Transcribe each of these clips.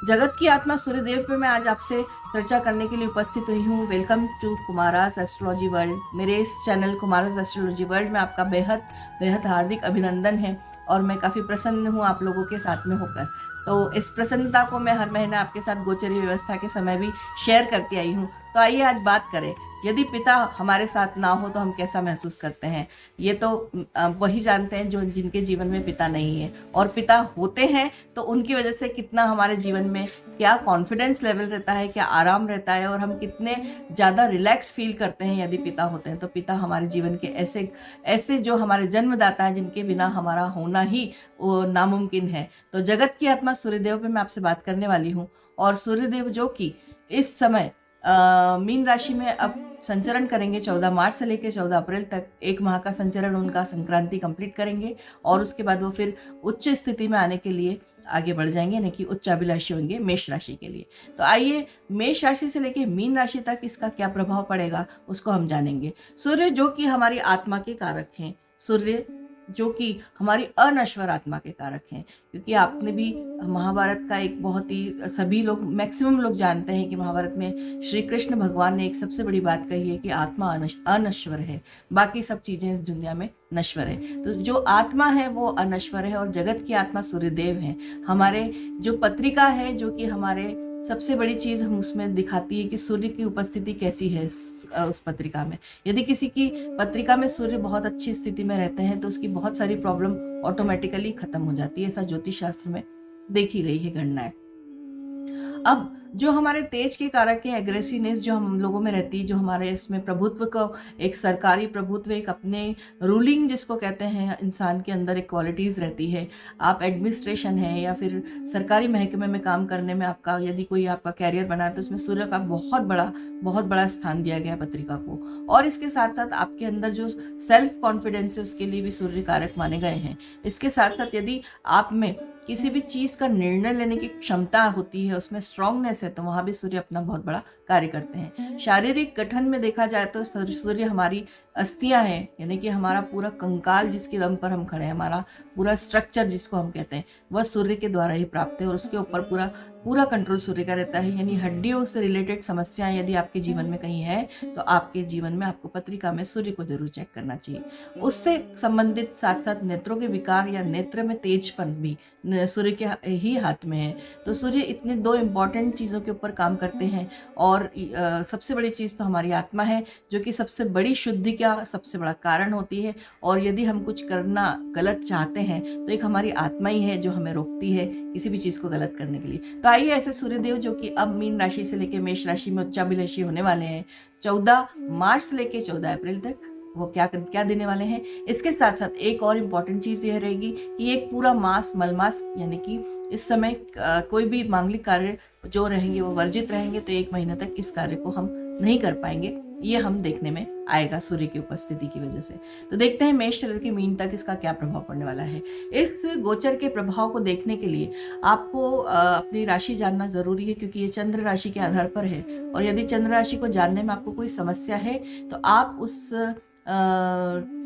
जगत की आत्मा सूर्यदेव पे मैं आज आपसे चर्चा करने के लिए उपस्थित हुई हूँ। Welcome to Kumara's astrology world. मेरे इस चैनल कुमारास एस्ट्रोलॉजी वर्ल्ड में आपका बेहद बेहद हार्दिक अभिनंदन है और मैं काफ़ी प्रसन्न हूँ आप लोगों के साथ में होकर। तो इस प्रसन्नता को मैं हर महीने आपके साथ गोचरी व्यवस्था के समय भी शेयर करती आई हूँ। तो आइए आज बात करें, यदि पिता हमारे साथ ना हो तो हम कैसा महसूस करते हैं। ये तो वही जानते हैं जो जिनके जीवन में पिता नहीं है, और पिता होते हैं तो उनकी वजह से कितना हमारे जीवन में क्या कॉन्फिडेंस लेवल रहता है, क्या आराम रहता है, और हम कितने ज़्यादा रिलैक्स फील करते हैं यदि पिता होते हैं। तो पिता हमारे जीवन के ऐसे ऐसे जो हमारे जन्मदाता हैं जिनके बिना हमारा होना ही वो नामुमकिन है। तो जगत की आत्मा सूर्यदेव पे मैं आपसे बात करने वाली हूँ। और सूर्यदेव जो कि इस समय मीन राशि में अब संचरण करेंगे 14 मार्च से लेकर 14 अप्रैल तक। एक माह का संचरण उनका संक्रांति कंप्लीट करेंगे और उसके बाद वो फिर उच्च स्थिति में आने के लिए आगे बढ़ जाएंगे, यानी कि उच्चाभिलाषी होंगे मेष राशि के लिए। तो आइए मेष राशि से लेकर मीन राशि तक इसका क्या प्रभाव पड़ेगा उसको हम जानेंगे। सूर्य जो कि हमारी आत्मा के कारक हैं, सूर्य जो कि हमारी अनश्वर आत्मा के कारक हैं, क्योंकि आपने भी महाभारत का एक बहुत ही सभी लोग मैक्सिमम लोग जानते हैं कि महाभारत में श्री कृष्ण भगवान ने एक सबसे बड़ी बात कही है कि आत्मा अनश्वर है, बाकी सब चीजें इस दुनिया में नश्वर है। तो जो आत्मा है वो अनश्वर है और जगत की आत्मा सूर्यदेव है। हमारे जो पत्रिका है, जो कि हमारे सबसे बड़ी चीज हम उसमें दिखाती है कि सूर्य की उपस्थिति कैसी है उस पत्रिका में। यदि किसी की पत्रिका में सूर्य बहुत अच्छी स्थिति में रहते हैं तो उसकी बहुत सारी प्रॉब्लम ऑटोमेटिकली खत्म हो जाती है। ऐसा ज्योतिष शास्त्र में देखी गई है गणना। अब जो हमारे तेज के कारक है, एग्रेसिवनेस जो हम लोगों में रहती है, जो हमारे इसमें प्रभुत्व का एक सरकारी प्रभुत्व, एक अपने रूलिंग जिसको कहते हैं, इंसान के अंदर एक क्वालिटीज रहती है। आप एडमिनिस्ट्रेशन है या फिर सरकारी महकमे में काम करने में आपका यदि कोई आपका कैरियर बना है तो उसमें सूर्य का बहुत बड़ा स्थान दिया गया पत्रिका को। और इसके साथ साथ आपके अंदर जो सेल्फ कॉन्फिडेंस है उसके लिए भी सूर्य कारक माने गए हैं। इसके साथ साथ यदि आप में किसी भी चीज का निर्णय लेने की क्षमता होती है, उसमें स्ट्रांगनेस है, तो वहां भी सूर्य अपना बहुत बड़ा कार्य करते हैं। शारीरिक गठन में देखा जाए तो सूर्य हमारी अस्थियां हैं, यानी कि हमारा पूरा कंकाल जिसके दम पर हम खड़े हैं, हमारा पूरा स्ट्रक्चर जिसको हम कहते हैं, वह सूर्य के द्वारा ही प्राप्त है और उसके ऊपर पूरा कंट्रोल सूर्य का रहता है। यानी हड्डियों से रिलेटेड समस्याएं यदि आपके जीवन में कहीं है तो आपके जीवन में आपको पत्रिका में सूर्य को जरूर चेक करना चाहिए। उससे संबंधित साथ साथ नेत्रों के विकार या नेत्र में तेजपन भी सूर्य के ही हाथ में है। तो सूर्य इतने दो इम्पॉर्टेंट चीजों के ऊपर काम करते हैं। और सबसे बड़ी चीज तो हमारी आत्मा है, जो कि सबसे बड़ी शुद्धि का सबसे बड़ा कारण होती है। और यदि हम कुछ करना गलत चाहते हैं तो एक हमारी आत्मा ही है जो हमें रोकती है किसी भी चीज को गलत करने के लिए। तो आइए ऐसे सूर्यदेव जो कि अब मीन राशि से लेकर मेष राशि में उच्चाभिलाषी होने वाले हैं 14 मार्च से लेकर 14 अप्रैल तक, वो क्या देने वाले हैं। इसके साथ साथ एक और इम्पॉर्टेंट चीज यह रहेगी कि एक पूरा मास मलमास, यानी कि इस समय कोई भी मांगलिक कार्य जो रहेंगे वो वर्जित रहेंगे। तो एक महीने तक इस कार्य को हम नहीं कर पाएंगे, ये हम देखने में आएगा सूर्य की उपस्थिति की वजह से। तो देखते हैं मेष से लेकर मीन तक इसका क्या प्रभाव पड़ने वाला है। इस गोचर के प्रभाव को देखने के लिए आपको अपनी राशि जानना जरूरी है, क्योंकि ये चंद्र राशि के आधार पर है। और यदि चंद्र राशि को जानने में आपको कोई समस्या है तो आप उस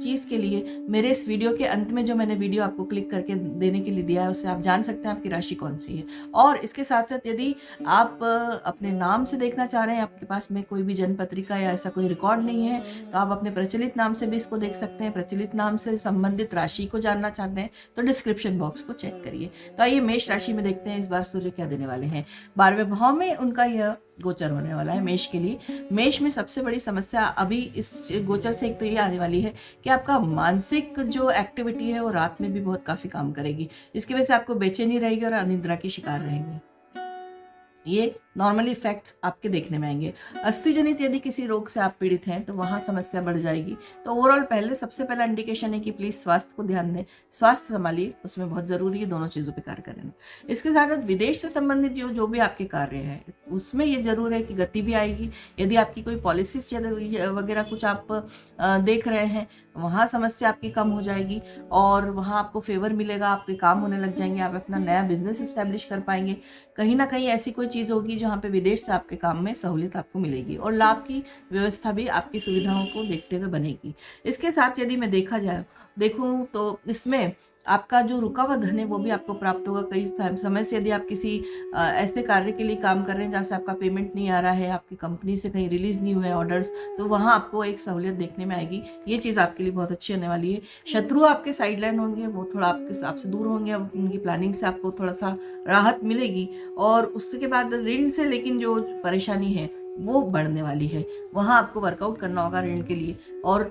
चीज के लिए मेरे इस वीडियो के अंत में जो मैंने वीडियो आपको क्लिक करके देने के लिए दिया है, उससे आप जान सकते हैं आपकी राशि कौन सी है। और इसके साथ साथ यदि आप अपने नाम से देखना चाह रहे हैं, आपके पास में कोई भी जन्म पत्रिका या ऐसा कोई रिकॉर्ड नहीं है, तो आप अपने प्रचलित नाम से भी इसको देख सकते हैं। प्रचलित नाम से संबंधित राशि को जानना चाहते हैं तो डिस्क्रिप्शन बॉक्स को चेक करिए। तो आइए मेष राशि में देखते हैं इस बार सूर्य क्या देने वाले हैं। 12वें भाव में उनका यह गोचर होने वाला है मेष के लिए। मेष में सबसे बड़ी समस्या अभी इस गोचर से एक तो ये आने वाली है कि आपका मानसिक जो एक्टिविटी है वो रात में भी बहुत काफी काम करेगी। इसकी वजह से आपको बेचैनी रहेगी और अनिद्रा की शिकार रहेंगे। ये नॉर्मली इफेक्ट्स आपके देखने में आएंगे। अस्थि जनित यदि किसी रोग से आप पीड़ित हैं तो वहां समस्या बढ़ जाएगी। तो ओवरऑल सबसे पहला इंडिकेशन है कि प्लीज स्वास्थ्य को ध्यान दें, स्वास्थ्य संभालिए, उसमें बहुत जरूरी है, दोनों चीजों पे कार्य करें। इसके साथ साथ विदेश से संबंधित जो भी आपके कार्य है उसमें ये जरूर है कि गति भी आएगी। यदि आपकी कोई पॉलिसीज वगैरह कुछ आप देख रहे हैं, वहां समस्या आपकी कम हो जाएगी और वहां आपको फेवर मिलेगा, आपके काम होने लग जाएंगे, आप अपना नया बिजनेस एस्टेब्लिश कर पाएंगे। कहीं ना कहीं ऐसी कोई चीज होगी जहाँ पे विदेश से आपके काम में सहूलियत आपको मिलेगी और लाभ की व्यवस्था भी आपकी सुविधाओं को देखते हुए बनेगी। इसके साथ यदि मैं देखूं तो इसमें आपका जो रुका हुआ धन है वो भी आपको प्राप्त होगा। कई समय से यदि आप किसी ऐसे कार्य के लिए काम कर रहे हैं जहाँ से आपका पेमेंट नहीं आ रहा है, आपकी कंपनी से कहीं रिलीज नहीं हुए ऑर्डर्स, तो वहाँ आपको एक सहूलियत देखने में आएगी। ये चीज़ आपके लिए बहुत अच्छी होने वाली है। शत्रु आपके साइडलाइन होंगे, वो थोड़ा आपसे दूर होंगे, अब उनकी प्लानिंग से आपको थोड़ा सा राहत मिलेगी। और उसके बाद ऋण से लेकिन जो परेशानी है वो बढ़ने वाली है, वहाँ आपको वर्कआउट करना होगा ऋण के लिए। और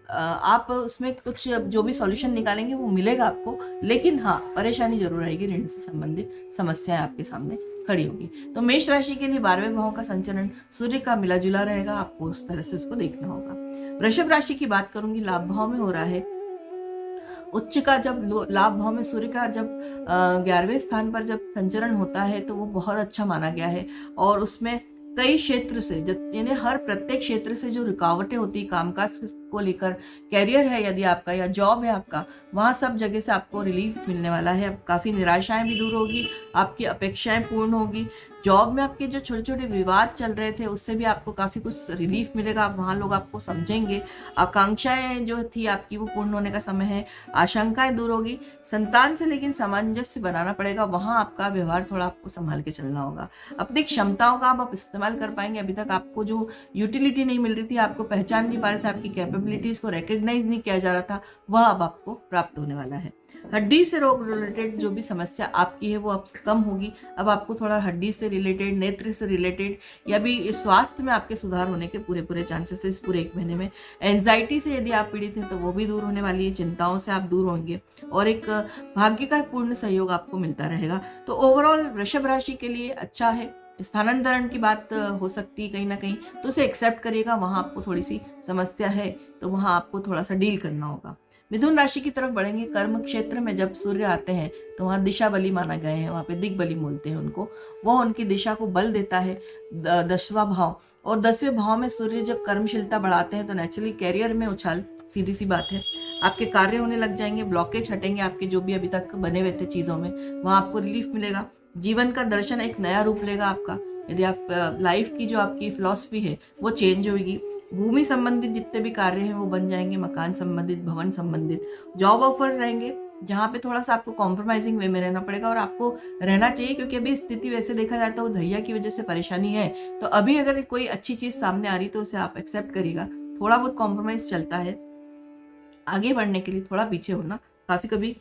आप उसमें कुछ जो भी सॉल्यूशन निकालेंगे वो मिलेगा आपको, लेकिन हाँ, परेशानी जरूर आएगी, ऋण से संबंधित समस्याएं आपके सामने खड़ी होगी। तो मेष राशि के लिए 12वें भाव का संचरण सूर्य का मिला जुला रहेगा, आपको उस तरह से उसको देखना होगा। वृषभ राशि की बात करूंगी, लाभ भाव में हो रहा है उच्च का। जब लाभ भाव में सूर्य का जब 11वें स्थान पर जब संचरण होता है तो वो बहुत अच्छा माना गया है। और उसमें कई क्षेत्र से, यानी हर प्रत्येक क्षेत्र से जो रुकावटें होती कामकाज को लेकर, कैरियर है यदि आपका या जॉब है आपका, वहाँ सब जगह से आपको रिलीफ मिलने वाला है। अब काफ़ी निराशाएं भी दूर होगी, आपकी अपेक्षाएं पूर्ण होगी। जॉब में आपके जो छोटे छोटे विवाद चल रहे थे उससे भी आपको काफ़ी कुछ रिलीफ मिलेगा, वहाँ लोग आपको समझेंगे। आकांक्षाएं जो थी आपकी वो पूर्ण होने का समय है, आशंकाएं दूर होगी। संतान से लेकिन सामंजस्य बनाना पड़ेगा, वहाँ आपका व्यवहार थोड़ा आपको संभाल के चलना होगा। अपनी क्षमताओं का आप इस्तेमाल कर पाएंगे। अभी तक आपको जो यूटिलिटी नहीं मिल रही थी, आपको पहचान नहीं पा रहे थे, आपकी कैपेबिलिटीज को रिकग्नाइज नहीं किया जा रहा था, वह अब आपको प्राप्त होने वाला है। हड्डी से रोग रिलेटेड जो भी समस्या आपकी है वो अब कम होगी। अब आपको थोड़ा हड्डी से रिलेटेड, नेत्र से रिलेटेड या भी स्वास्थ्य में आपके सुधार होने के पूरे चांसेस इस पूरे 1 महीने में। एंजाइटी से यदि आप पीड़ित हैं तो वो भी दूर होने वाली है, चिंताओं से आप दूर होंगे और एक भाग्य का पूर्ण सहयोग आपको मिलता रहेगा। तो ओवरऑल वृषभ राशि के लिए अच्छा है। स्थानांतरण की बात हो सकती है कहीं ना कहीं, तो उसे एक्सेप्ट करिएगा। वहां आपको थोड़ी सी समस्या है तो वहां आपको थोड़ा सा डील करना होगा। मिथुन राशि की तरफ बढ़ेंगे। कर्म क्षेत्र में जब सूर्य आते हैं तो वहाँ दिशा बली माना गए हैं, वहाँ पे दिग्बली बोलते हैं उनको। वो उनकी दिशा को बल देता है 10वां भाव। और 10वें भाव में सूर्य जब कर्मशीलता बढ़ाते हैं तो नेचुरली कैरियर में उछाल, सीधी सी बात है, आपके कार्य होने लग जाएंगे, ब्लॉकेज हटेंगे आपके जो भी अभी तक बने हुए थे चीजों में, वहाँ आपको रिलीफ मिलेगा। जीवन का दर्शन एक नया रूप लेगा आपका। यदि आप लाइफ की जो आपकी फिलॉसफी है वो चेंज होगी। भूमि संबंधित जितने भी कार्य हैं वो बन जाएंगे, मकान संबंधित, भवन संबंधित। जॉब ऑफर रहेंगे जहाँ पे थोड़ा सा आपको कॉम्प्रोमाइजिंग वे में रहना पड़ेगा और आपको रहना चाहिए, क्योंकि अभी स्थिति वैसे देखा जाए तो धैर्य की वजह से परेशानी है। तो अभी अगर कोई अच्छी चीज सामने आ रही तो उसे आप एक्सेप्ट करिएगा। थोड़ा बहुत कॉम्प्रोमाइज चलता है, आगे बढ़ने के लिए थोड़ा पीछे होना काफी कभी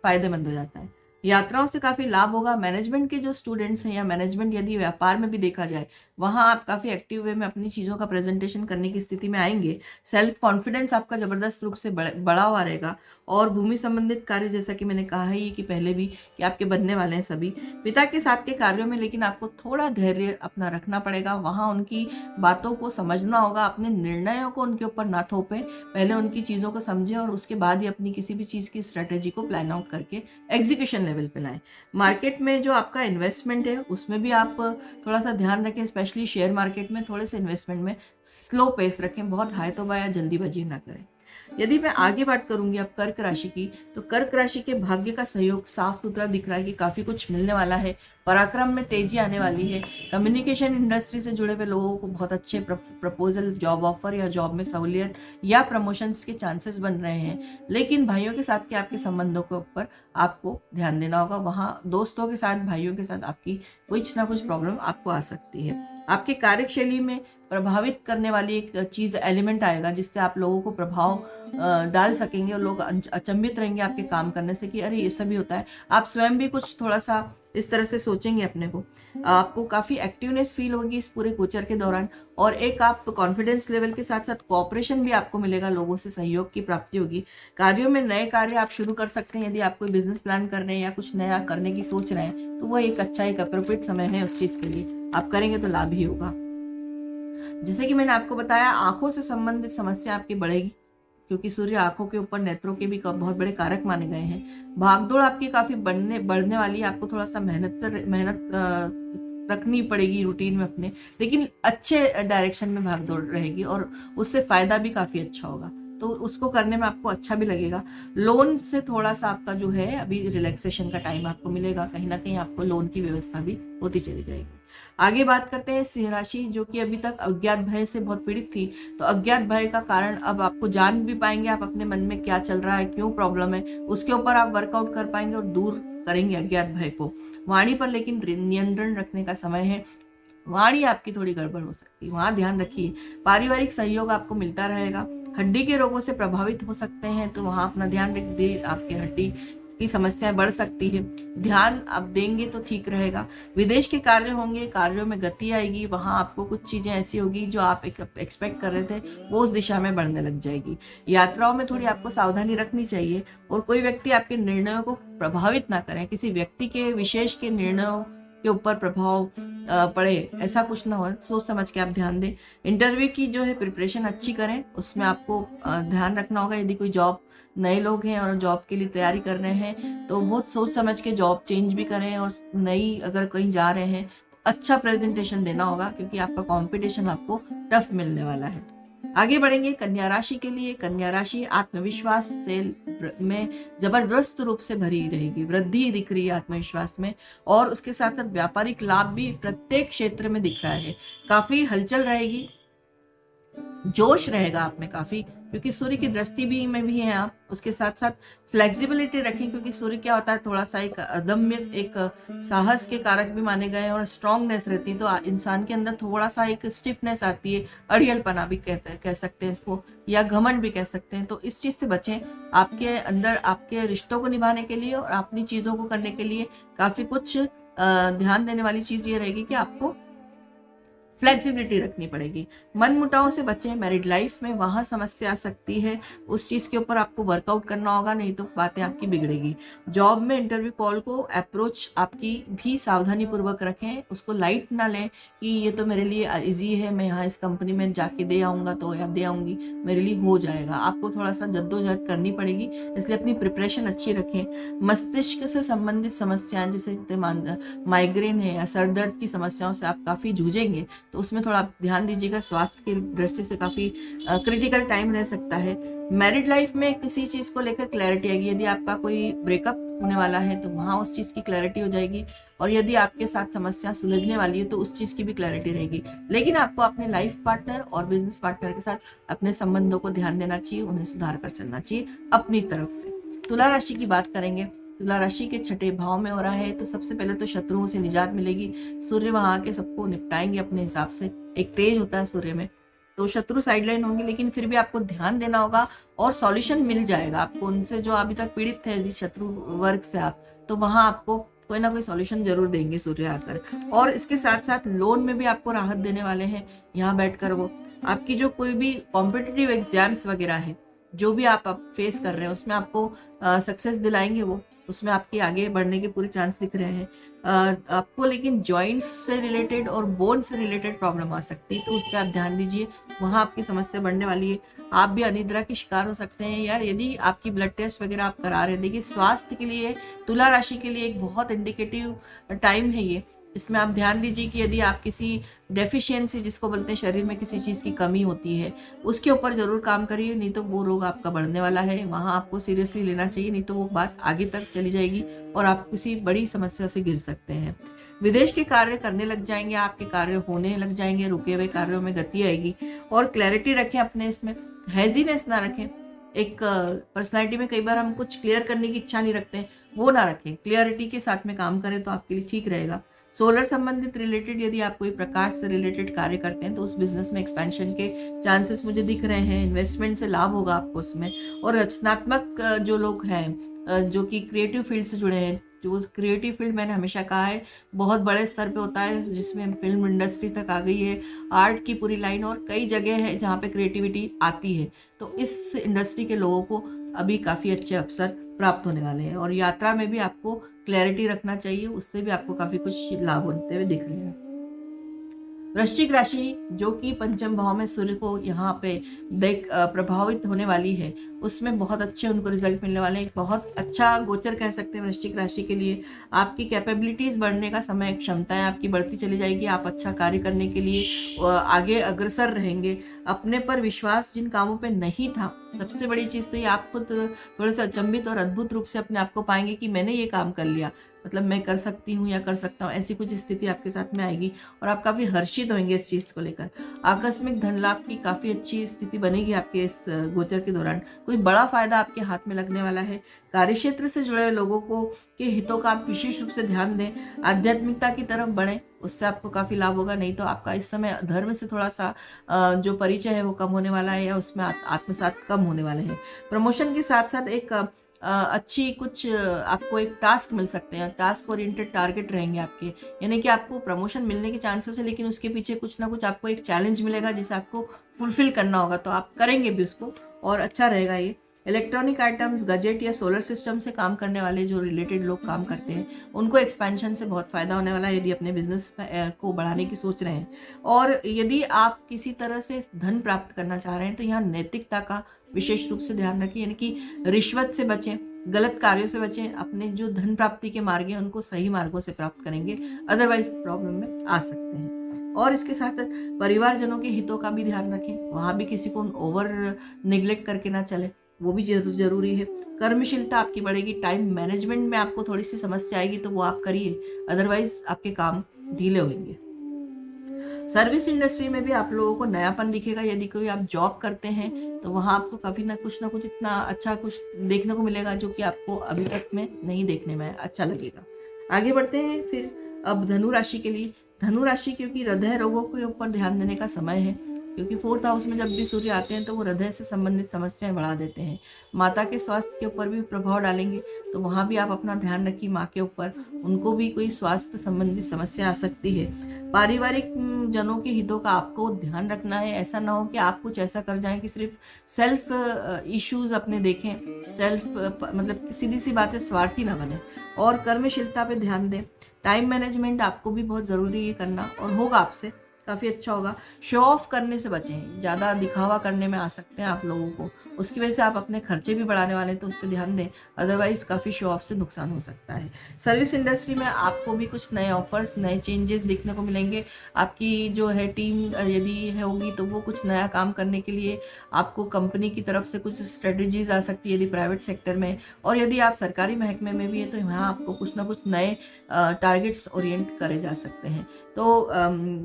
फायदेमंद हो जाता है। यात्राओं से काफी लाभ होगा। मैनेजमेंट के जो स्टूडेंट्स हैं या मैनेजमेंट यदि व्यापार में भी देखा जाए, वहां आप काफी एक्टिव वे में अपनी चीजों का प्रेजेंटेशन करने की स्थिति में आएंगे। सेल्फ कॉन्फिडेंस आपका जबरदस्त रूप से बढ़ा हुआ रहेगा। और भूमि संबंधित कार्य, जैसा कि मैंने कहा ही कि पहले भी, कि आपके बनने वाले हैं सभी पिता के साथ के कार्यों में, लेकिन आपको थोड़ा धैर्य अपना रखना पड़ेगा। वहां उनकी बातों को समझना होगा, अपने निर्णयों को उनके ऊपर ना थोपें, पहले उनकी चीजों को समझें और उसके बाद ही अपनी किसी भी चीज की स्ट्रेटेजी को प्लान आउट करके एग्जीक्यूशन लेवल पे लाएं। मार्केट में जो आपका इन्वेस्टमेंट है उसमें भी आप थोड़ा सा ध्यान रखें, स्पेशली शेयर मार्केट में थोड़े से इन्वेस्टमेंट में स्लो पेस रखें, बहुत हाई तौबा या जल्दीबाजी ना करें। यदि मैं आगे बात करूंगी अब कर्क राशि की, तो कर्क राशि के भाग्य का सहयोग साफ सुथरा दिख रहा है कि काफी कुछ मिलने वाला है। पराक्रम में तेजी आने वाली है। कम्युनिकेशन इंडस्ट्री से जुड़े हुए लोगों को बहुत अच्छे प्रपोजल, जॉब ऑफर या जॉब में सहूलियत या प्रमोशंस के चांसेस बन रहे हैं। लेकिन भाइयों के साथ के आपके संबंधों के ऊपर आपको ध्यान देना होगा। वहाँ दोस्तों के साथ, भाइयों के साथ आपकी कुछ ना कुछ प्रॉब्लम आपको आ सकती है। आपके कार्यशैली में प्रभावित करने वाली एक चीज, एलिमेंट आएगा जिससे आप लोगों को प्रभाव डाल सकेंगे और लोग अचंभित रहेंगे आपके काम करने से कि अरे ये सब भी होता है। आप स्वयं भी कुछ थोड़ा सा इस तरह से सोचेंगे अपने को। आपको काफी एक्टिवनेस फील होगी इस पूरे गोचर के दौरान। और एक आप कॉन्फिडेंस लेवल के साथ साथ कोऑपरेशन भी आपको मिलेगा, लोगों से सहयोग की प्राप्ति होगी। कार्यों में नए कार्य आप शुरू कर सकते हैं। यदि आप कोई बिजनेस प्लान कर रहे हैं या कुछ नया करने की सोच रहे हैं तो वह एक अच्छा, एक अप्रोप्रिएट समय है उस चीज के लिए। आप करेंगे तो लाभ ही होगा। जैसे कि मैंने आपको बताया, आंखों से संबंधित समस्या आपकी बढ़ेगी, क्योंकि सूर्य आंखों के ऊपर, नेत्रों के भी बहुत बड़े कारक माने गए हैं। भागदौड़ आपकी काफी बढ़ने वाली है। आपको थोड़ा सा मेहनत रखनी पड़ेगी रूटीन में अपने, लेकिन अच्छे डायरेक्शन में भागदौड़ रहेगी और उससे फायदा भी काफी अच्छा होगा। तो उसको करने में आपको अच्छा भी लगेगा। लोन से थोड़ा सा आपका जो है अभी रिलैक्सेशन का टाइम आपको मिलेगा, कहीं ना कहीं आपको लोन की व्यवस्था भी होती चली जाएगी। आगे बात करते हैं सिंह राशि, जो कि अभी तक अज्ञात भय से बहुत पीड़ित थी। तो अज्ञात भय का कारण अब आपको जान भी पाएंगे, आप अपने मन में क्या चल रहा है, क्यों प्रॉब्लम है, उसके ऊपर आप वर्कआउट कर पाएंगे और दूर करेंगे अज्ञात भय को। वाणी पर लेकिन नियंत्रण रखने का समय है, वाणी आपकी थोड़ी गड़बड़ हो सकती है, वहां ध्यान रखिए। पारिवारिक सहयोग आपको मिलता रहेगा। हड्डी के रोगों से प्रभावित हो सकते हैं, तो वहां अपना ध्यान रख दे, आपके हड्डी की समस्याएं बढ़ सकती है, ध्यान आप देंगे तो ठीक रहेगा। विदेश के कार्य होंगे, कार्यों में गति आएगी, वहां आपको कुछ चीजें ऐसी होगी जो आप एक्सपेक्ट कर रहे थे वो उस दिशा में बढ़ने लग जाएगी। यात्राओं में थोड़ी आपको सावधानी रखनी चाहिए, और कोई व्यक्ति आपके निर्णयों को प्रभावित ना करें, किसी व्यक्ति के विशेष के निर्णयों के ऊपर प्रभाव पड़े, ऐसा कुछ ना हो, सोच समझ के आप ध्यान दें। इंटरव्यू की जो है प्रिपरेशन अच्छी करें, उसमें आपको ध्यान रखना होगा। यदि कोई जॉब, नए लोग हैं और जॉब के लिए तैयारी कर रहे हैं तो बहुत सोच समझ के जॉब चेंज भी करें, और नई अगर कहीं जा रहे हैं तो अच्छा प्रेजेंटेशन देना होगा, क्योंकि आपका कंपटीशन आपको टफ मिलने वाला है। आगे बढ़ेंगे कन्या राशि के लिए। कन्या राशि आत्मविश्वास से में जबरदस्त रूप से भरी रहेगी, वृद्धि दिख रही है आत्मविश्वास में, और उसके साथ साथ व्यापारिक लाभ भी प्रत्येक क्षेत्र में दिख रहा है। काफी हलचल रहेगी, जोश रहेगा आप में काफी, क्योंकि सूर्य की दृष्टि भी में भी है आप। उसके साथ साथ फ्लेक्सिबिलिटी रखें, क्योंकि सूर्य क्या होता है, थोड़ा सा एक अदम्य, एक साहस के कारक भी माने गए हैं, और स्ट्रांगनेस रहती है, तो इंसान के अंदर थोड़ा सा एक स्टिफनेस आती है, अड़ियलपना भी कह सकते हैं इसको, या घमंड भी कह सकते हैं। तो इस चीज से बचें। आपके अंदर आपके रिश्तों को निभाने के लिए और अपनी चीजों को करने के लिए काफी कुछ ध्यान देने वाली चीज ये रहेगी कि आपको फ्लेक्सिबिलिटी रखनी पड़ेगी। मन मुटाव से बचें। मैरिड लाइफ में वहां समस्या आ सकती है, उस चीज के ऊपर आपको वर्कआउट करना होगा, नहीं तो बातें आपकी बिगड़ेगी। जॉब में इंटरव्यू कॉल को अप्रोच आपकी भी सावधानी पूर्वक रखें, उसको लाइट ना लें कि ये तो मेरे लिए इजी है, मैं यहाँ इस कंपनी में जाके दे आऊंगा तो या दे आऊंगी, मेरे लिए हो जाएगा। आपको थोड़ा सा जद्दोजहद करनी पड़ेगी, इसलिए अपनी प्रिपरेशन अच्छी रखें। मस्तिष्क से संबंधित समस्याएं जैसे माइग्रेन है या सर दर्द की समस्याओं से आप काफी जूझेंगे, तो उसमें थोड़ा आप ध्यान दीजिएगा, स्वास्थ्य की दृष्टि से काफी क्रिटिकल टाइम रह सकता है। मैरिड लाइफ में किसी चीज को लेकर क्लैरिटी आएगी, यदि आपका कोई ब्रेकअप होने वाला है तो वहां उस चीज की क्लैरिटी हो जाएगी, और यदि आपके साथ समस्या सुलझने वाली है तो उस चीज की भी क्लैरिटी रहेगी। लेकिन आपको अपने लाइफ पार्टनर और बिजनेस पार्टनर के साथ अपने संबंधों को ध्यान देना चाहिए, उन्हें सुधार कर चलना चाहिए अपनी तरफ से। तुला राशि की बात करेंगे। तुला राशि के छठे भाव में हो रहा है, तो सबसे पहले तो शत्रुओं से निजात मिलेगी। सूर्य वहां आके सबको निपटाएंगे अपने हिसाब से, एक तेज होता है सूर्य में, तो शत्रु साइडलाइन होंगे, लेकिन फिर भी आपको ध्यान देना होगा और सॉल्यूशन मिल जाएगा आपको उनसे, जो अभी तक पीड़ित थे यदि शत्रु वर्ग से आप, तो वहां आपको कोई ना कोई सॉल्यूशन जरूर देंगे सूर्य आकर। और इसके साथ साथ लोन में भी आपको राहत देने वाले हैं यहाँ बैठकर। वो आपकी जो कोई भी कॉम्पिटिटिव एग्जाम्स वगैरह है, जो भी आप फेस कर रहे हैं, उसमें आपको सक्सेस दिलाएंगे वो, उसमें आपके आगे बढ़ने के पूरे चांस दिख रहे हैं। आपको लेकिन जॉइंट्स से रिलेटेड और बोन से रिलेटेड प्रॉब्लम आ सकती है, तो उस पर आप ध्यान दीजिए, वहां आपकी समस्या बढ़ने वाली है। आप भी अनिद्रा के शिकार हो सकते हैं यार, यदि आपकी ब्लड टेस्ट वगैरह आप करा रहे हैं। देखिए, स्वास्थ्य के लिए तुला राशि के लिए एक बहुत इंडिकेटिव टाइम है ये। इसमें आप ध्यान दीजिए कि यदि आप किसी डेफिशिएंसी, जिसको बोलते हैं शरीर में किसी चीज़ की कमी होती है, उसके ऊपर जरूर काम करिए, नहीं तो वो रोग आपका बढ़ने वाला है, वहाँ आपको सीरियसली लेना चाहिए, नहीं तो वो बात आगे तक चली जाएगी और आप किसी बड़ी समस्या से घिर सकते हैं। विदेश के कार्य करने लग जाएंगे, आपके कार्य होने लग जाएंगे, रुके हुए कार्यों में गति आएगी। और क्लैरिटी रखें अपने, इसमें हैजीनेस ना रखें। एक पर्सनालिटी में कई बार हम कुछ क्लियर करने की इच्छा नहीं रखते हैं, वो ना रखें, क्लियरिटी के साथ में काम करें तो आपके लिए ठीक रहेगा। सोलर संबंधित रिलेटेड यदि आप कोई प्रकाश से रिलेटेड कार्य करते हैं तो उस बिजनेस में एक्सपेंशन के चांसेस मुझे दिख रहे हैं, इन्वेस्टमेंट से लाभ होगा आपको उसमें। और रचनात्मक जो लोग हैं, जो कि क्रिएटिव फील्ड से जुड़े हैं, जो क्रिएटिव फील्ड मैंने हमेशा कहा है बहुत बड़े स्तर पे होता है, जिसमें फिल्म इंडस्ट्री तक आ गई है, आर्ट की पूरी लाइन, और कई जगह है जहाँ पे क्रिएटिविटी आती है, तो इस इंडस्ट्री के लोगों को अभी काफ़ी अच्छे अवसर प्राप्त होने वाले हैं। और यात्रा में भी आपको क्लैरिटी रखना चाहिए, उससे भी आपको काफ़ी कुछ लाभ होते हुए दिख रहे हैं। वृश्चिक राशि जो कि पंचम भाव में सूर्य को यहाँ पे देख प्रभावित होने वाली है, उसमें बहुत अच्छे उनको रिजल्ट मिलने वाले हैं। एक बहुत अच्छा गोचर कह सकते हैं वृश्चिक राशि के लिए। आपकी कैपेबिलिटीज बढ़ने का समय, क्षमताएं आपकी बढ़ती चली जाएगी। आप अच्छा कार्य करने के लिए आगे अग्रसर रहेंगे। अपने पर विश्वास जिन कामों पे नहीं था, सबसे बड़ी चीज तो ये आप खुद थोड़े से अचंभित और अद्भुत रूप से अपने आप को पाएंगे कि मैंने ये काम कर लिया, मतलब मैं कर सकती हूँ या कर सकता हूँ, ऐसी कुछ स्थिति आपके साथ में आएगी और आप काफी हर्षित होंगे इस चीज को लेकर। आकस्मिक धन लाभ की काफी अच्छी स्थिति बनेगी आपके इस गोचर के दौरान। कोई बड़ा फायदा आपके हाथ में लगने वाला है। कार्यक्षेत्र से जुड़े हुए लोगों को के हितों का आप विशेष रूप से ध्यान दें। आध्यात्मिकता की तरफ बढ़ें, उससे आपको काफी लाभ होगा। नहीं तो आपका इस समय धर्म से थोड़ा सा जो परिचय है वो कम होने वाला है या उसमें आत्मसात कम होने वाले हैं। प्रमोशन के साथ साथ एक अच्छी कुछ आपको एक टास्क मिल सकते हैं। टास्क ओरिएंटेड टारगेट रहेंगे आपके, यानी कि आपको प्रमोशन मिलने के चांसेस है, लेकिन उसके पीछे कुछ ना कुछ आपको एक चैलेंज मिलेगा जिसे आपको फुलफिल करना होगा, तो आप करेंगे भी उसको और अच्छा रहेगा ये। इलेक्ट्रॉनिक आइटम्स, गजेट या सोलर सिस्टम से काम करने वाले जो रिलेटेड लोग काम करते हैं, उनको एक्सपेंशन से बहुत फायदा होने वाला है यदि अपने बिजनेस को बढ़ाने की सोच रहे हैं। और यदि आप किसी तरह से धन प्राप्त करना चाह रहे हैं तो यहाँ नैतिकता का विशेष रूप से ध्यान रखें, यानी कि रिश्वत से बचें, गलत कार्यों से बचें। अपने जो धन प्राप्ति के मार्ग हैं उनको सही मार्गों से प्राप्त करेंगे, अदरवाइज प्रॉब्लम में आ सकते हैं। और इसके साथ साथ परिवारजनों के हितों का भी ध्यान रखें, वहां भी किसी को ओवर निग्लेक्ट करके ना चले, वो भी जरूरी है। कर्मशीलता आपकी बढ़ेगी। टाइम मैनेजमेंट में आपको थोड़ी सी समस्या आएगी तो वो आप करिए, अदरवाइज आपके काम ढीले होंगे। सर्विस इंडस्ट्री में भी आप लोगों को नयापन दिखेगा। यदि कोई आप जॉब करते हैं तो वहां आपको कभी ना कुछ इतना अच्छा कुछ देखने को मिलेगा जो कि आपको अभी तक में नहीं देखने में अच्छा लगेगा। आगे बढ़ते हैं फिर अब धनु राशि के लिए। धनु राशि क्योंकि हृदय रोगों के ऊपर ध्यान देने का समय है, क्योंकि 4th हाउस में जब भी सूर्य आते हैं तो वो हृदय से संबंधित समस्याएं बढ़ा देते हैं। माता के स्वास्थ्य के ऊपर भी प्रभाव डालेंगे, तो वहां भी आप अपना ध्यान रखिए। माँ के ऊपर उनको भी कोई स्वास्थ्य संबंधी समस्या आ सकती है। पारिवारिक जनों के हितों का आपको ध्यान रखना है। ऐसा ना हो कि आप कुछ ऐसा कर जाएं कि सिर्फ सेल्फ इश्यूज अपने देखें, सेल्फ मतलब सीधी सी बातें, स्वार्थी ना बने। और कर्मशीलता पे ध्यान दें। टाइम मैनेजमेंट आपको भी बहुत ज़रूरी है करना, और होगा आपसे काफ़ी अच्छा होगा। शो ऑफ करने से बचें, ज़्यादा दिखावा करने में आ सकते हैं आप लोगों को, उसकी वजह से आप अपने खर्चे भी बढ़ाने वाले हैं, तो उस पर ध्यान दें, अदरवाइज काफ़ी शो ऑफ से नुकसान हो सकता है। सर्विस इंडस्ट्री में आपको भी कुछ नए ऑफर्स, नए चेंजेस देखने को मिलेंगे। आपकी जो है टीम यदि है होगी तो वो कुछ नया काम करने के लिए आपको कंपनी की तरफ से कुछ स्ट्रेटजीज आ सकती है यदि प्राइवेट सेक्टर में। और यदि आप सरकारी महकमे में भी है तो यहाँ आपको कुछ ना कुछ नए टारगेट्स ओरिएंट करे जा सकते हैं। तो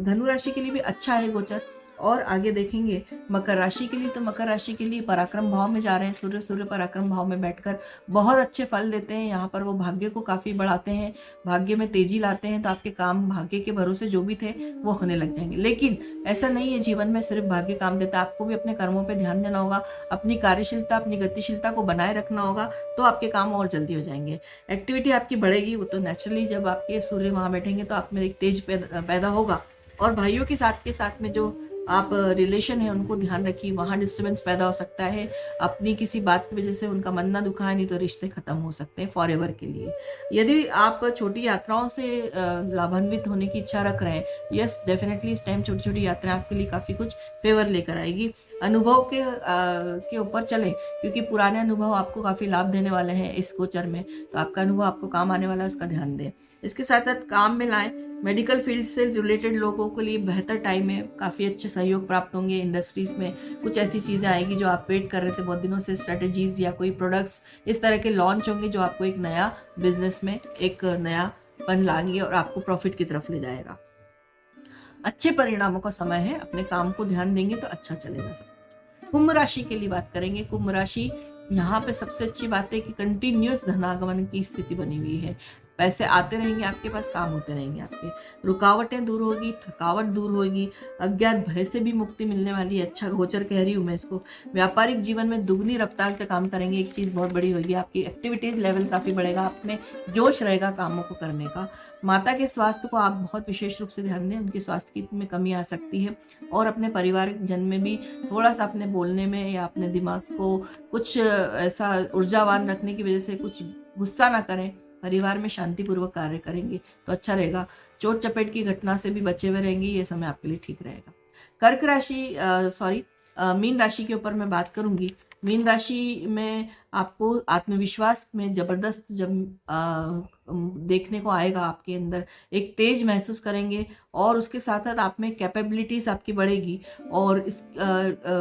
धनु राशि के लिए भी अच्छा है गोचर। और आगे देखेंगे मकर राशि के लिए, तो मकर राशि के लिए पराक्रम भाव में जा रहे हैं सूर्य पराक्रम भाव में बैठकर बहुत अच्छे फल देते हैं। यहाँ पर वो भाग्य को काफी बढ़ाते हैं, भाग्य में तेजी लाते हैं, तो आपके काम भाग्य के भरोसे जो भी थे वो होने लग जाएंगे। लेकिन ऐसा नहीं है जीवन में सिर्फ भाग्य काम देता है, आपको भी अपने कर्मों पर ध्यान देना होगा, अपनी कार्यशीलता, अपनी गतिशीलता को बनाए रखना होगा, तो आपके काम और जल्दी हो जाएंगे। एक्टिविटी आपकी बढ़ेगी, वो तो नेचुरली जब आपके सूर्य वहां बैठेंगे तो आप में एक तेज पैदा होगा। और भाइयों के साथ में जो आप रिलेशन है उनको ध्यान रखिए, वहाँ डिस्टर्बेंस पैदा हो सकता है। अपनी किसी बात की वजह से उनका मन ना दुखाए, नहीं तो रिश्ते खत्म हो सकते हैं फॉर एवर के लिए। यदि आप छोटी यात्राओं से लाभान्वित होने की इच्छा रख रहे हैं, यस डेफिनेटली इस टाइम छोटी छोटी यात्राएं आपके लिए काफ़ी कुछ फेवर लेकर आएगी। अनुभव के ऊपर चलें, क्योंकि पुराने अनुभव आपको काफ़ी लाभ देने वाले हैं इस गोचर में, तो आपका अनुभव आपको काम आने वाला है, उसका ध्यान दें। इसके साथ साथ काम में लाएं। मेडिकल फील्ड से रिलेटेड लोगों के लिए बेहतर टाइम है, काफ़ी अच्छे सहयोग प्राप्त होंगे। इंडस्ट्रीज में कुछ ऐसी चीज़ें आएगी जो आप वेट कर रहे थे बहुत दिनों से, स्ट्रेटजीज या कोई प्रोडक्ट्स इस तरह के लॉन्च होंगे जो आपको एक नया बिजनेस में एक नया पन लाएंगे और आपको प्रॉफिट की तरफ ले जाएगा। अच्छे परिणामों का समय है, अपने काम को ध्यान देंगे तो अच्छा चलेगा सब। कुंभ राशि के लिए बात करेंगे। कुंभ राशि, यहाँ पे सबसे अच्छी बात है कि कंटिन्यूअस धनागमन की स्थिति बनी हुई है। पैसे आते रहेंगे आपके पास, काम होते रहेंगे आपके, रुकावटें दूर होगी, थकावट दूर होगी, अज्ञात भय से भी मुक्ति मिलने वाली है। अच्छा गोचर कह रही हूँ मैं इसको। व्यापारिक जीवन में दुगनी रफ्तार से काम करेंगे, एक चीज़ बहुत बड़ी होगी, आपकी एक्टिविटीज लेवल काफ़ी बढ़ेगा, आप में जोश रहेगा कामों को करने का। माता के स्वास्थ्य को आप बहुत विशेष रूप से ध्यान दें, उनके स्वास्थ्य की में कमी आ सकती है। और अपने पारिवारिक जन में भी थोड़ा सा अपने बोलने में या अपने दिमाग को कुछ ऐसा ऊर्जावान रखने की वजह से कुछ गुस्सा ना करें, परिवार में शांतिपूर्वक कार्य करेंगे तो अच्छा रहेगा। चोट चपेट की घटना से भी बचे हुए रहेंगे, ये समय आपके लिए ठीक रहेगा। कर्क राशि मीन राशि के ऊपर मैं बात करूंगी। मीन राशि में आपको आत्मविश्वास में ज़बरदस्त जब देखने को आएगा, आपके अंदर एक तेज महसूस करेंगे और उसके साथ साथ आप में कैपेबिलिटीज़ आपकी बढ़ेगी। और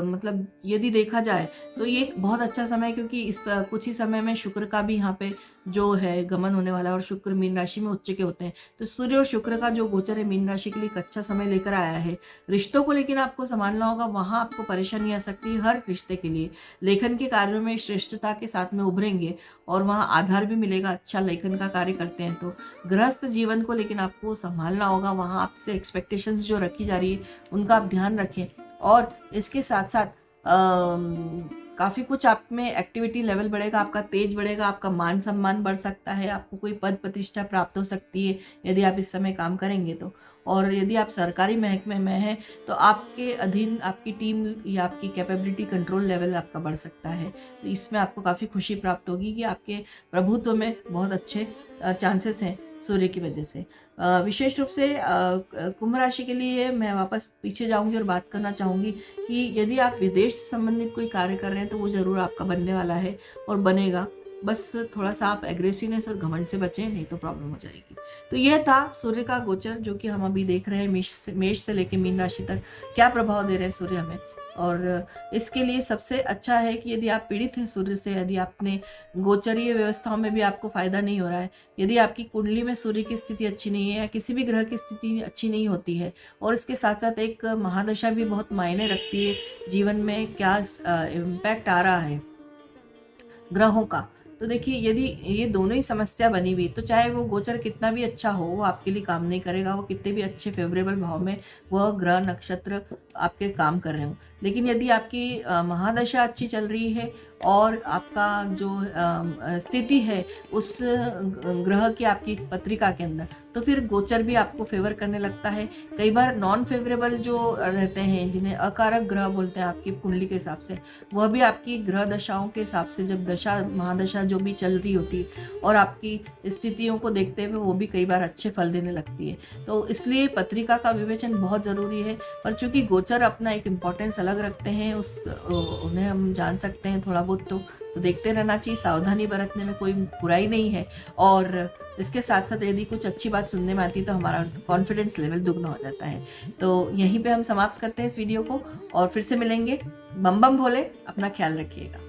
मतलब यदि देखा जाए तो ये एक बहुत अच्छा समय है, क्योंकि इस कुछ ही समय में शुक्र का भी यहाँ पे जो है गमन होने वाला है और शुक्र मीन राशि में उच्च के होते हैं। तो सूर्य और शुक्र का जो गोचर है मीन राशि के लिए एक अच्छा समय लेकर आया है। रिश्तों को लेकिन आपको संभालना होगा, वहाँ आपको परेशानी आ सकती है हर रिश्ते के लिए। लेखन के कार्यों में श्रेष्ठता के साथ में उभरेंगे और वहाँ आधार भी मिलेगा, अच्छा लेखन का कार्य करते हैं तो। गृहस्थ जीवन को लेकिन आपको संभालना होगा, वहाँ आपसे एक्सपेक्टेशंस जो रखी जा रही है उनका आप ध्यान रखें। और इसके साथ साथ काफ़ी कुछ आप में एक्टिविटी लेवल बढ़ेगा, आपका तेज बढ़ेगा, आपका मान सम्मान बढ़ सकता है, आपको कोई पद प्रतिष्ठा प्राप्त हो सकती है यदि आप इस समय काम करेंगे तो। और यदि आप सरकारी महकमे में हैं तो आपके अधीन आपकी टीम या आपकी कैपेबिलिटी कंट्रोल लेवल आपका बढ़ सकता है। तो इसमें आपको काफ़ी खुशी प्राप्त होगी कि आपके प्रभुत्व में बहुत अच्छे चांसेस हैं सूर्य की वजह से। विशेष रूप से कुंभ राशि के लिए मैं वापस पीछे जाऊंगी और बात करना चाहूँगी कि यदि आप विदेश से संबंधित कोई कार्य कर रहे हैं तो वो ज़रूर आपका बनने वाला है और बनेगा। बस थोड़ा सा आप एग्रेसिवनेस और घमंड से बचें, नहीं तो प्रॉब्लम हो जाएगी। तो यह था सूर्य का गोचर जो कि हम अभी देख रहे हैं, मेष से लेकर मीन राशि तक क्या प्रभाव दे रहे हैं सूर्य हमें। और इसके लिए सबसे अच्छा है कि यदि आप पीड़ित हैं सूर्य से, यदि आपने गोचरीय व्यवस्थाओं में भी आपको फायदा नहीं हो रहा है, यदि आपकी कुंडली में सूर्य की स्थिति अच्छी नहीं है या किसी भी ग्रह की स्थिति अच्छी नहीं होती है, और इसके साथ साथ एक महादशा भी बहुत मायने रखती है जीवन में क्या इम्पैक्ट आ रहा है ग्रहों का। तो देखिए यदि ये दोनों ही समस्या बनी हुई तो चाहे वो गोचर कितना भी अच्छा हो वो आपके लिए काम नहीं करेगा, वो कितने भी अच्छे फेवरेबल भाव में वह ग्रह नक्षत्र आपके काम कर रहे हो। लेकिन यदि आपकी महादशा अच्छी चल रही है और आपका जो स्थिति है उस ग्रह की आपकी पत्रिका के अंदर, तो फिर गोचर भी आपको फेवर करने लगता है। कई बार नॉन फेवरेबल जो रहते हैं, जिन्हें अकारक ग्रह बोलते हैं आपकी कुंडली के हिसाब से, वह भी आपकी ग्रह दशाओं के हिसाब से जब दशा महादशा जो भी चल रही होती है और आपकी स्थितियों को देखते हुए वो भी कई बार अच्छे फल देने लगती है। तो इसलिए पत्रिका का विवेचन बहुत ज़रूरी है। पर चूंकि गोचर अपना एक इम्पॉर्टेंस अलग रखते हैं, उन्हें हम जान सकते हैं थोड़ा बहुत, तो देखते रहना चाहिए। सावधानी बरतने में कोई बुराई नहीं है। और इसके साथ साथ यदि कुछ अच्छी बात सुनने में आती है तो हमारा कॉन्फिडेंस लेवल दुगना हो जाता है। तो यहीं पे हम समाप्त करते हैं इस वीडियो को और फिर से मिलेंगे। बम बम भोले, अपना ख्याल रखिएगा।